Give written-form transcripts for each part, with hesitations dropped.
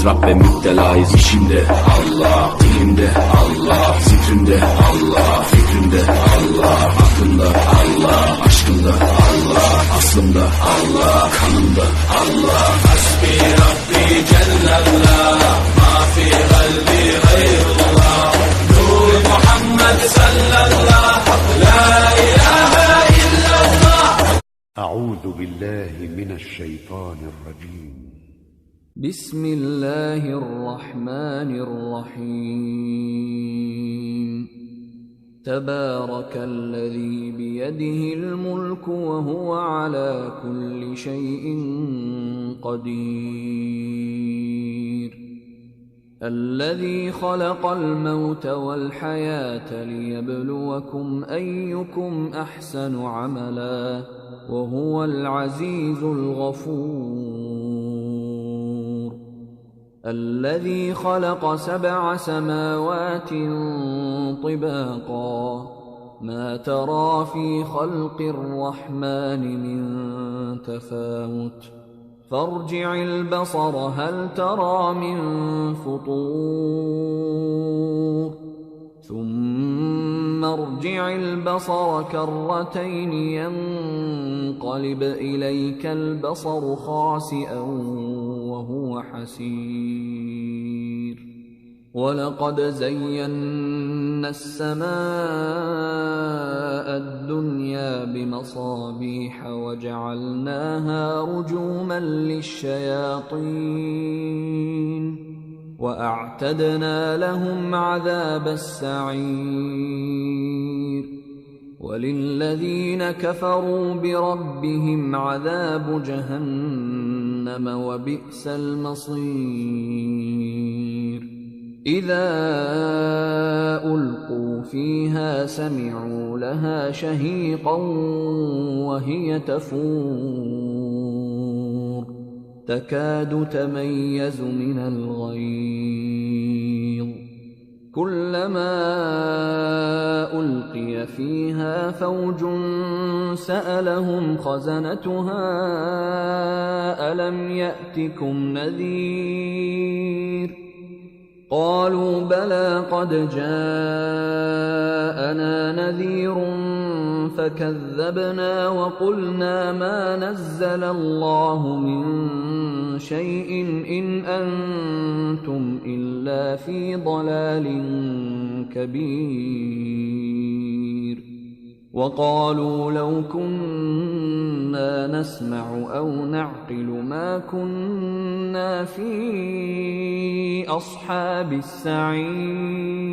Biz Rabbe müptelayız. İşimde Allah, dilimde Allah, zikrimde Allah, fikrimde Allah, aklımda Allah, aşkımda Allah, aslımda Allah, kanımda Allah. Hasbi Rabbi Cellallah, ma fi kalbi gayrullah, Nur Muhammed sallallahu, la ilahe illallah. أعوذ بالله من الشيطان الرجيم. بسم الله الرحمن الرحيم. تبارك الذي بيده الملك وهو على كل شيء قدير. الذي خلق الموت والحياة ليبلوكم أيكم أحسن عملا وهو العزيز الغفور. الذي خلق 7 سماوات طباقا ما ترى في خلق الرحمن من تفاوت فارجع البصر هل ترى من فطور ثم ارجع البصر كرتين ينقلب إليك البصر خاسئا وهو حسير. ولقد زينا السماء الدنيا بمصابيح وجعلناها رجوما للشياطين وأعتدنا لهم عذاب السعير. وللذين كفروا بربهم عذاب جهنم وبئس المصير. إذا ألقوا فيها سمعوا لها شهيقا وهي تفور تكاد تميز من الغيظ. كلما ألقي فيها فوج سألهم خزنتها ألم يأتكم نذير قالوا بلى قد جاءنا نذير فكذبنا وقلنا ما نزل الله من شيء إن أنتم إلا في ضلال كبير. وقالوا لو كنا نسمع أو نعقل ما كنا في أصحاب السعير.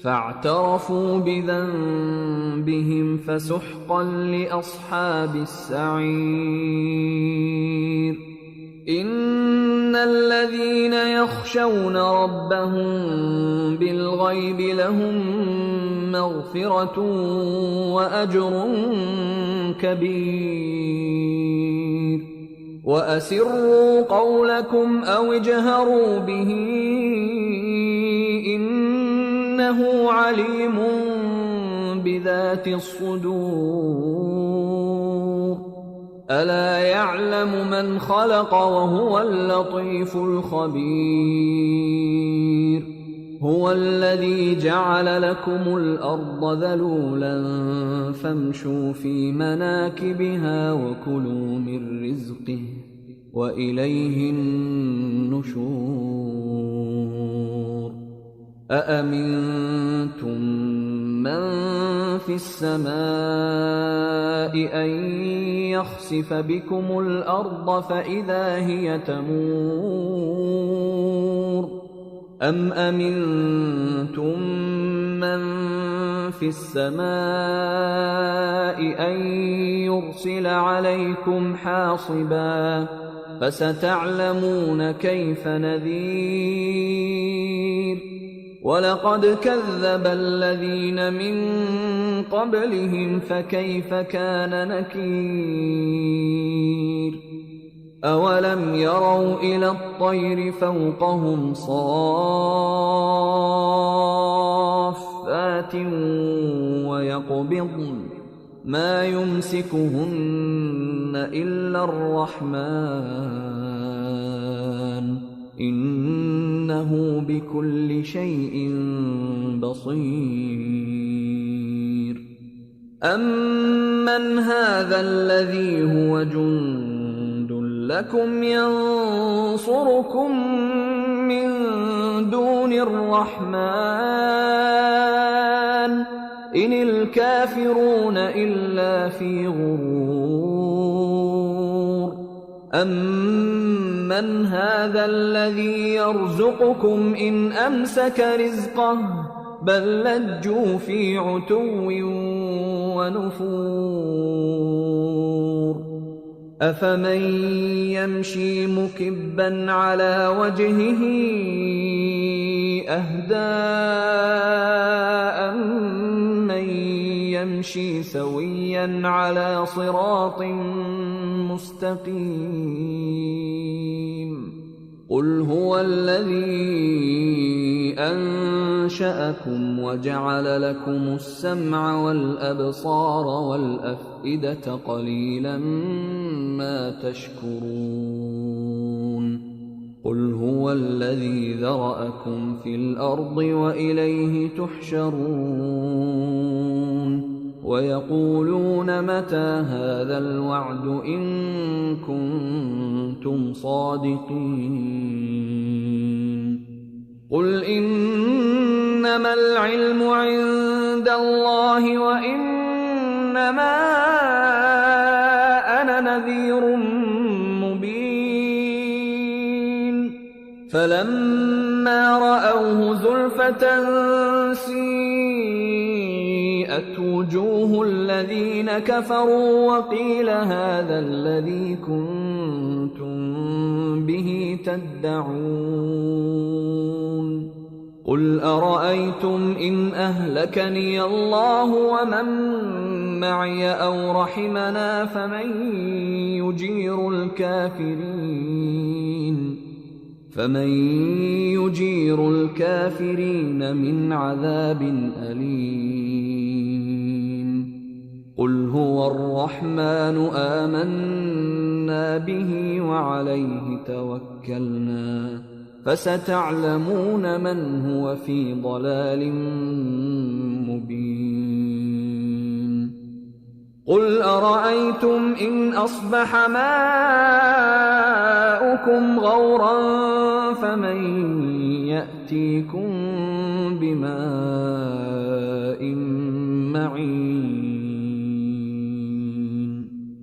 فاعترفوا بذنبهم فسحقا لأصحاب السعير. إن الذين يخشون ربهم بالغيب لهم مغفرة وأجر كبير. وأسروا قولكم أو اجهروا به إنه عليم بذات الصدور. ألا يعلم من خلق وهو اللطيف الخبير. هو الذي جعل لكم الأرض ذلولا فامشوا في مناكبها وكلوا من رزقه وإليه النشور. أأمنتم من في السماء أن يخسف بكم الأرض فإذا هي تمور أم أمنتم من في السماء أن يرسل عليكم حاصبا فستعلمون كيف نذير. ولقد كذب الذين من قبلهم فكيف كان نكير. أولم يروا إلى الطير فوقهم صافات ويقبضن ما يمسكهن إلا الرحمن إنه بكل شيء بصير أمن هذا الذي هو جند لكم ينصركم من دون الرحمن إن الكافرون إلا في غرور أمن هذا الذي يرزقكم إن أمسك رزقه بل لجوا في عتو ونفور أفمن يمشي مكبا على وجهه أهدى أمن يمشي سويا على صراط مستقيم قل هو الذي أنشأكم وجعل لكم السمع والأبصار والأفئدة قليلا ما تشكرون قل هو الذي ذرأكم في الأرض وإليه تحشرون ويقولون متى هذا الوعد إن كنتم صادقين قل إنما العلم عند الله وإنما أنا نذير مبين فلما رأوه زلفة سيئت وجوه الذين كفروا وقيل هذا الذي كنتم به تدعون قل أرأيتم إن أهلكني الله ومن معي أو رحمنا فمن يجير الكافرين من عذاب أليم قل هو الرحمن آمنا به وعليه توكلنا فستعلمون من هو في ضلال مبين قل أرأيتم إن أصبح ماؤكم غورا فمن يأتيكم بماء معين